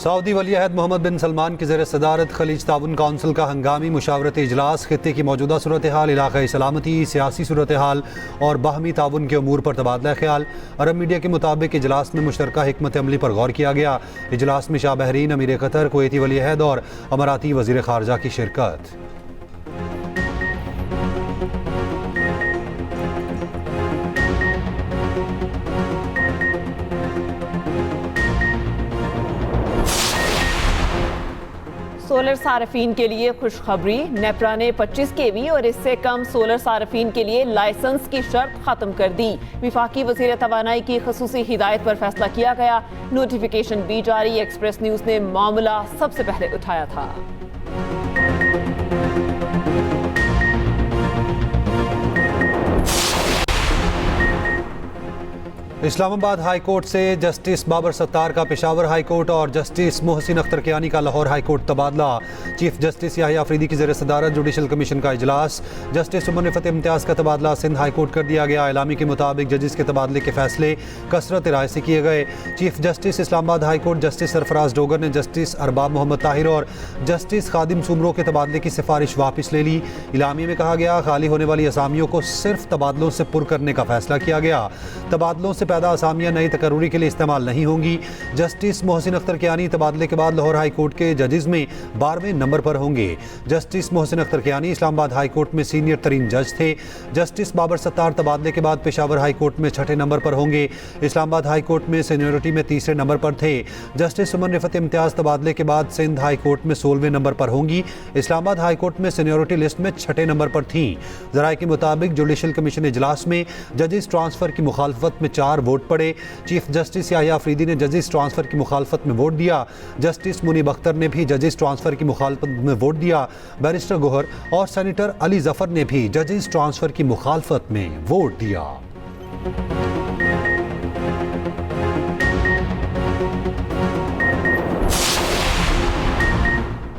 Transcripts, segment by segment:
Saudi वली-अहद Mohammad बिन सलमान की ज़ेर सदारत खलीज ताउन कौंसिल का हंगामी मुशावरती इजलास खित्ते की मौजूदा सूरत हाल, इलाक़ाई सलामती, सियासी सूरत हाल और बाहमी ताउन के उमूर पर तबादला ख्याल। अरब मीडिया के मुताबिक इजलास में मुश्तरका हिकमत अमली पर गौर किया गया। इजलास में शाह बहरीन, अमीर कतर, कुवैती वली-अहद और अमाराती वज़ीर ख़ारजा की शिरकत। सोलर सार्फिन के लिए खुशखबरी, नेपरा ने 25 kV और इससे कम सोलर सार्फिन के लिए लाइसेंस की शर्त खत्म कर दी। विफाकी वज़ीर तवानाई की खसूसी हिदायत पर फैसला किया गया। नोटिफिकेशन भी जारी। एक्सप्रेस न्यूज़ ने मामला सबसे पहले उठाया था। इस्लामाबाद हाई कोर्ट से जस्टिस बाबर सत्तार का पेशावर हाई कोर्ट और जस्टिस मोहसिन अख्तर कियानी का लाहौर हाई कोर्ट तबादला। चीफ जस्टिस याहिया अफरीदी की ज़ेर सदारत जुडिशल कमीशन का इजलास। जस्टिस उमर रिफत इम्तियाज़ का तबादला सिंध हाई कोर्ट कर दिया गया। एलामी के मुताबिक जजिस के तबादले के फैसले कसरत राय से किए गए। Chief justice Islamabad high court justice Sarfaraz Dogar ने जस्टिस अरबाब मोहम्मद ताहिर और जस्टिस खादिम सुमरो के तबादले की सिफारिश वापस ले ली। इलामी में कहा गया खाली होने वाली असामियों को सिर्फ तबादलों से पुर करने का फैसला किया गया। तबादलों से पैदा असामियां नई तकर्रुरी के लिए इस्तेमाल नहीं होंगी। जस्टिस मोहसिन अख्तर कियानी तबादले के बाद लाहौर हाई कोर्ट के जजेस में 12वें नंबर पर होंगे। Justice Mohsin Akhtar Kiyani Islamabad high court में सीनियर तरीन जज थे। जस्टिस बाबर सत्तार तबादले के बाद पेशावर हाई कोर्ट में 6ठे नंबर पर होंगे। इस्लामाबाद हाई कोर्ट में सीनियरिटी में 3रे नंबर पर थे। जस्टिस उमर रिफत इम्तियाज़ तबादले के बाद सिंध हाई कोर्ट में 16वें नंबर पर होंगी। इस्लामाबाद हाई कोर्ट में सीनियरिटी लिस्ट में 6ठे नंबर पर थीं। ज़राए के मुताबिक जुडिशल कमीशन इजलास में जजेस ट्रांसफर की मुखालफत में 4 वोट पड़े। चीफ जस्टिस याहिया अफरीदी ने जजेस ट्रांसफर की मुखालफत में वोट दिया। जस्टिस मुनीब अख्तर ने भी जजेस ट्रांसफर की मुखालफत में वोट दिया। बैरिस्टर गोहर और सेनेटर अली जफर ने भी जजेस ट्रांसफर की मुखालफत में वोट दिया।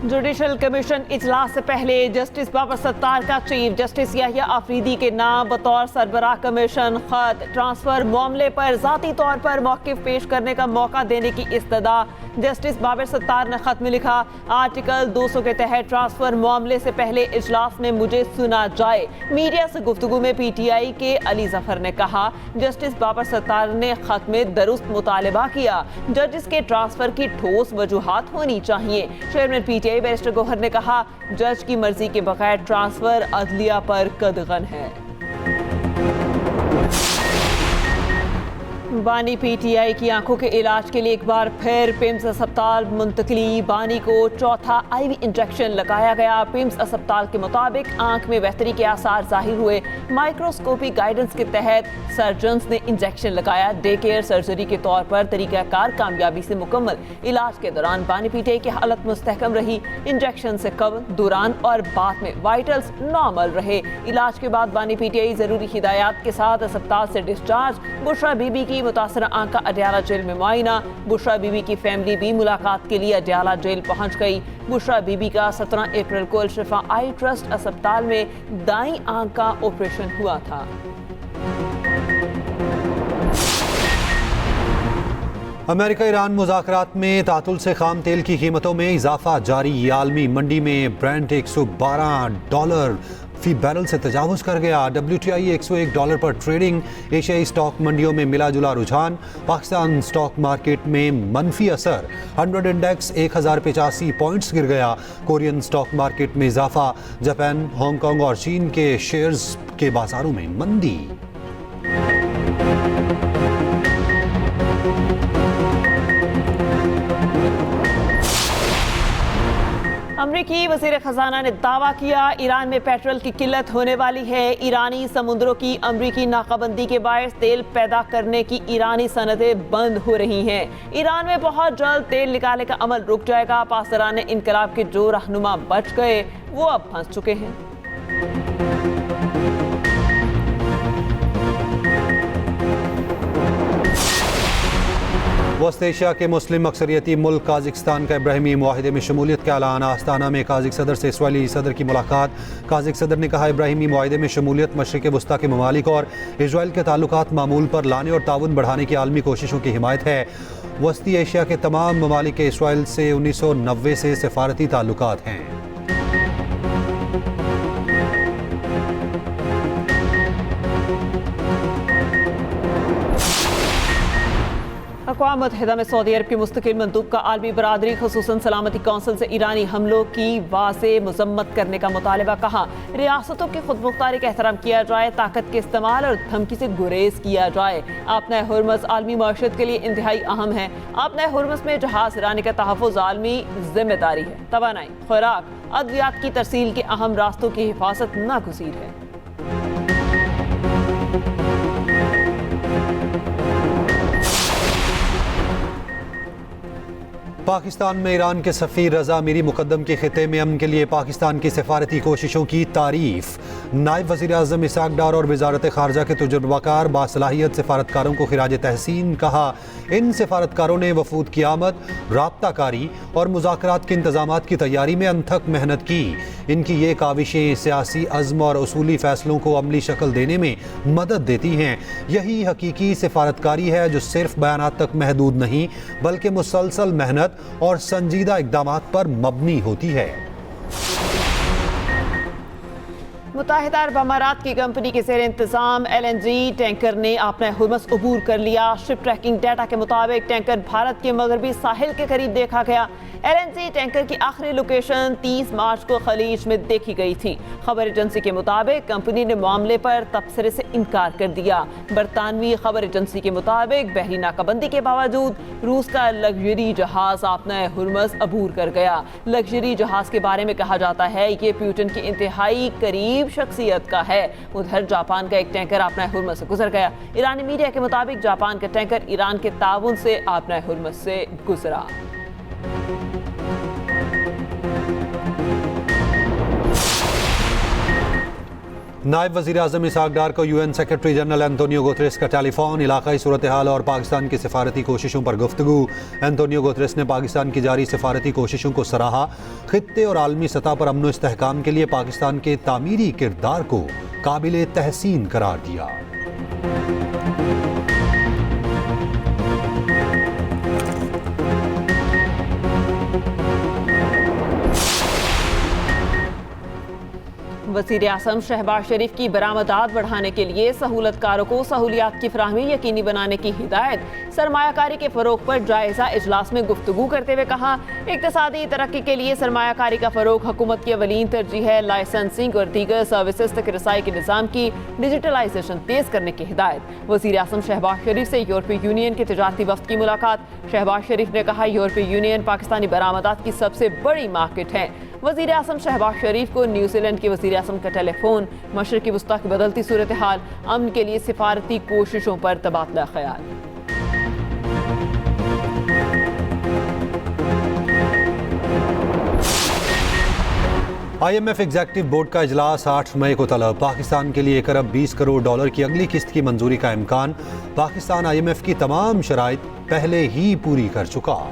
जुडिशल कमीशन इजलास से पहले जस्टिस बाबर सत्तार का चीफ जस्टिस याहिया अफरीदी के नाम बतौर सरबराह कमीशन खत ट्रांसफर मामले पर ज़ाती तौर पर मौक़िफ़ पेश करने का मौका देने की इस्तदा। जस्टिस बाबर सत्तार ने खत में लिखा, आर्टिकल 200 के तहत ट्रांसफर मामले से पहले इजलास में मुझे सुना जाए। मीडिया से गुफ्तगू में PTI के अली जफर ने कहा, जस्टिस बाबर सत्तार ने खत में दुरुस्त मुतालबा किया। जजेस के ट्रांसफर की ठोस वजूहात होनी चाहिए। चेयरमैन PTI बैरिस्टर गोहर ने कहा, जज की मर्जी के बगैर ट्रांसफर अदलिया पर कदगन है। बानी PTI की आंखों के इलाज के लिए एक बार फिर पिम्स अस्पताल मुंतकली। बानी को चौथा IV इंजेक्शन लगाया गया। पिम्स अस्पताल के मुताबिक आंख में बेहतरी के आसार जाहिर हुए। माइक्रोस्कोपी गाइडेंस के तहत सर्जन्स ने इंजेक्शन लगाया। डे केयर सर्जरी के तौर पर तरीक़ाकार कामयाबी से मुकम्मल। इलाज के दौरान बानी PTI की हालत मुस्तहकम रही। इंजेक्शन से कबल, दौरान और बाद में वाइटल्स नॉर्मल रहे। इलाज के बाद बानी PTI जरूरी हिदायत के साथ अस्पताल से डिस्चार्ज। बुशरा बीबी की मुतासरा आंख का अडयाला जेल में मुआयना। बुशरा बीबी की फैमिली भी मुलाकात के लिए अडयाला जेल पहुंच गई। बुशरा बीबी का 17 अप्रैल को अल-शिफा आई ट्रस्ट अस्पताल में दाईं आंख का ऑपरेशन हुआ था। अमेरिका ईरान मुज़ाकरात में तातुल से खाम तेल की कीमतों में इजाफा जारी। आलमी मंडी में ब्रेंट $112 फी बैरल से तजावुज़ कर गया। WTI $101 पर ट्रेडिंग। एशियाई स्टॉक मंडियों में मिला जुला रुझान। पाकिस्तान स्टॉक मार्केट में मनफी असर। 100 इंडेक्स 1085 पॉइंट्स गिर गया। कोरियन स्टॉक मार्केट में इजाफा। जापान, हांगकांग और चीन के शेयर्स के बाजारों में मंदी। अमरीकी वज़ीर ख़ज़ाना ने दावा किया, ईरान में पेट्रोल की किल्लत होने वाली है। ईरानी समुद्रों की अमरीकी नाकाबंदी के बायस तेल पैदा करने की ईरानी सनतें बंद हो रही हैं। ईरान में बहुत जल्द तेल निकालने का अमल रुक जाएगा। पासदारान इनकलाब के जो रहनुमा बच गए वो अब फंस चुके हैं। वस्त एशिया के मुस्लिम अक्सरियती मुल्क काजिकिस्तान का इब्राहिमी मुआहिदे में शमूलियत का ऐलान। आस्ताना में काजिक सदर से इसराइली सदर की मुलाकात। काजिक सदर ने कहा, इब्राहिमी मुआहिदे में शमूलियत मशरिक़ वस्ता के ममालिक और इसराइल के ताल्लुकात मामूल पर लाने और ताउन बढ़ाने की आलमी कोशिशों की हिमायत है। वस्ती एशिया के तमाम ममालिक के इसराइल से 1990 से सिफारती ताल्लुकात हैं। अक़वाम मुत्तहिदा में सऊदी अरब की मुस्तकिल मंदूब का आलमी बरादरी खुसूसन सलामती कौंसिल से ईरानी हमलों की वाज़ेह मज़म्मत करने का मुतालबा। कहा रियासतों की खुदमुख्तारी का एहतराम किया जाए, ताकत के इस्तेमाल और धमकी से गुरेज किया जाए। आपने हुर्मस आलमी मईशत के लिए इंतहाई अहम है। आपने हुर्मस में जहाज गिराने का तहफ़्फ़ुज़ आलमी जिम्मेदारी है। तवानाई, खुराक, अद्वियात की तरसील के अहम रास्तों की हिफाजत नागुज़ीर है। पाकिस्तान में ईरान के सफ़ीर रज़ा मीरी मुक़द्दम के ख़िते में अमन के लिए पाकिस्तान की सिफारती कोशिशों की तारीफ़। नायब वज़ीर आज़म इसहाक़ डार और वज़ारत ख़ारजा के तजुर्बाकार बासलाहियत सिफारतकारों को खिराज तहसीन। कहा इन सिफारतकारों ने वफूद की आमद, राब्ता कारी और मुज़ाकरात के इंतज़ामात की तैयारी में अनथक मेहनत की। इनकी ये काविशें सियासी अज़्म और उसूली फ़ैसलों को अमली शक्ल देने में मदद देती हैं। यही हकीकी सिफारतकारी है जो सिर्फ बयानात तक महदूद नहीं बल्कि मुसलसल मेहनत और संजीदा इक़दामात पर मबनी होती है। मुत्तहिदा अरब अमारात की कंपनी के ज़ेर इंतज़ाम LNG टैंकर ने अपना हुर्मस अबूर कर लिया। शिप ट्रैकिंग डाटा के मुताबिक टैंकर भारत के मगरबी साहिल के करीब देखा गया। LNG टैंकर की आखिरी लोकेशन 30 मार्च को खलीज में देखी गई थी। खबर एजेंसी के मुताबिक कंपनी ने मामले पर तबसरे से इनकार कर दिया। बरतानवी खबर एजेंसी के मुताबिक बहरी नाकाबंदी के बावजूद रूस का लग्जरी जहाज अपना हुर्मस अबूर कर गया। लग्जरी जहाज के बारे में कहा जाता है ये पुतिन की इंतहाई करीब शख्सियत का है। उधर जापान का एक टैंकर अपना हुर्मस से गुजर गया। ईरानी मीडिया के मुताबिक जापान का टैंकर ईरान के ताउन से अपना हुर्मस से गुजरा। नायब वज़ीर आज़म इसहाक़ डार को UN secretary general Antonio Guterres का टेलीफोन। इलाकाई सूरत हाल और पाकिस्तान की सिफारती कोशिशों पर गुफ्तगू। एंटोनियो गुतेरेस ने पाकिस्तान की जारी सिफारती कोशिशों को सराहा। खित्ते और आलमी सतह पर अमन व इस्तेहकाम के लिए पाकिस्तान के तामीरी किरदार को काबिल तहसीन करार दिया। वज़ीर आज़म शहबाज शरीफ की बरामदात बढ़ाने के लिए सहूलतकारों को सहूलियात की फराहमी यकीनी बनाने की हिदायत। सरमायाकारी के फ़रोग पर जायज़ा इजलास में गुफ्तगू करते हुए कहा इक़्तिसादी तरक्की के लिए सरमायाकारी का फ़रोग हुकूमत की अवलीन तरजीह है। लाइसेंसिंग और दीगर सर्विसेज तक रसाई के निज़ाम की डिजिटलाइजेशन तेज़ करने की हिदायत। वज़ीर आज़म शहबाज शरीफ से यूरोपीय यूनियन के तिजारती वफ़द की मुलाकात। शहबाज शरीफ ने कहा यूरोपीय यूनियन पाकिस्तानी बरामदात की सबसे बड़ी मार्केट है। वज़ीर आज़म शहबाज शरीफ को न्यूजीलैंड के वज़ीर आज़म का टेलीफोन। मशरक़ी वस्ता की बदलती सूरत हाल, अमन के लिए सिफारती कोशिशों पर तबादला ख्याल। IMF एग्जेक्टिव बोर्ड का इजलास 8 मई को तलब। पाकिस्तान के लिए $1 अरब 20 करोड़ की अगली किस्त की मंजूरी का इम्कान। पाकिस्तान IMF की तमाम शराइत पहले ही पूरी कर चुका।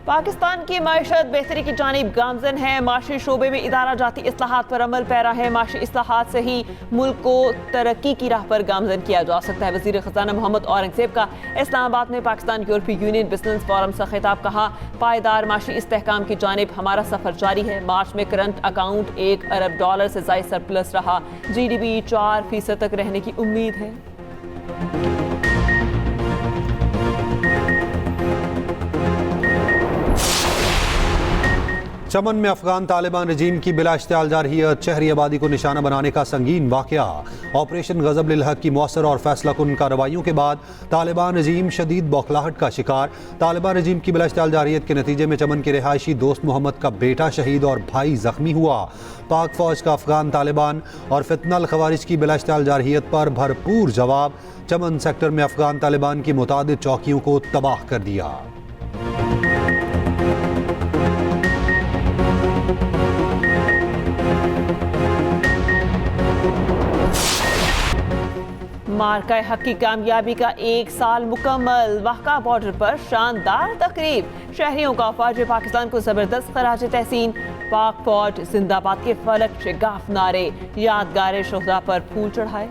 पाकिस्तान की मईशत बेहतरी की जानिब गामजन है। माशी शोबे में इदारा जाती इस्लाहात पर अमल पैरा है। माशी इस्लाहात से ही मुल्क को तरक्की की राह पर गामजन किया जा सकता है। वज़ीर ख़ज़ाना मोहम्मद औरंगज़ेब का इस्लामाबाद में पाकिस्तान यूरोपीय यूनियन बिजनेस फोरम से खिताब। कहा पायदार माशी इस्तेहकाम की जानिब हमारा सफ़र जारी है। मार्च में करंट अकाउंट $1 अरब से ज़ायद सरप्लस रहा। GDP 4% तक रहने की उम्मीद है। चमन में अफगान तालिबान रजीम की बिला इश्तियाल जारहियत, शहरी आबादी को निशाना बनाने का संगीन वाक़या। ऑपरेशन गज़ब लिल हक़ की मौसर और फैसला कुन कार्रवाइयों के बाद तालिबान रजीम शदीद बौखलाहट का शिकार। तालिबान रजीम की बिला इश्तियाल जारहियत के नतीजे में चमन के रिहायशी दोस्त मोहम्मद का बेटा शहीद और भाई जख्मी हुआ। पाक फौज का अफगान तालिबान और फितनल खवारिज की बिला इश्तियाल जारहियत पर भरपूर जवाब। चमन सेक्टर में अफगान तालिबान की मुतादिद चौकियों को तबाह कर दिया। मार्का हक की कामयाबी का 1 साल मुकम्मल। वाक़ा बॉर्डर पर शानदार तकरीब। शहरियों का फौज पाकिस्तान को जबरदस्त खराज तहसीन। पाक फौज जिंदाबाद के फलक शिगाफ नारे। यादगार शोहदा पर फूल चढ़ाए।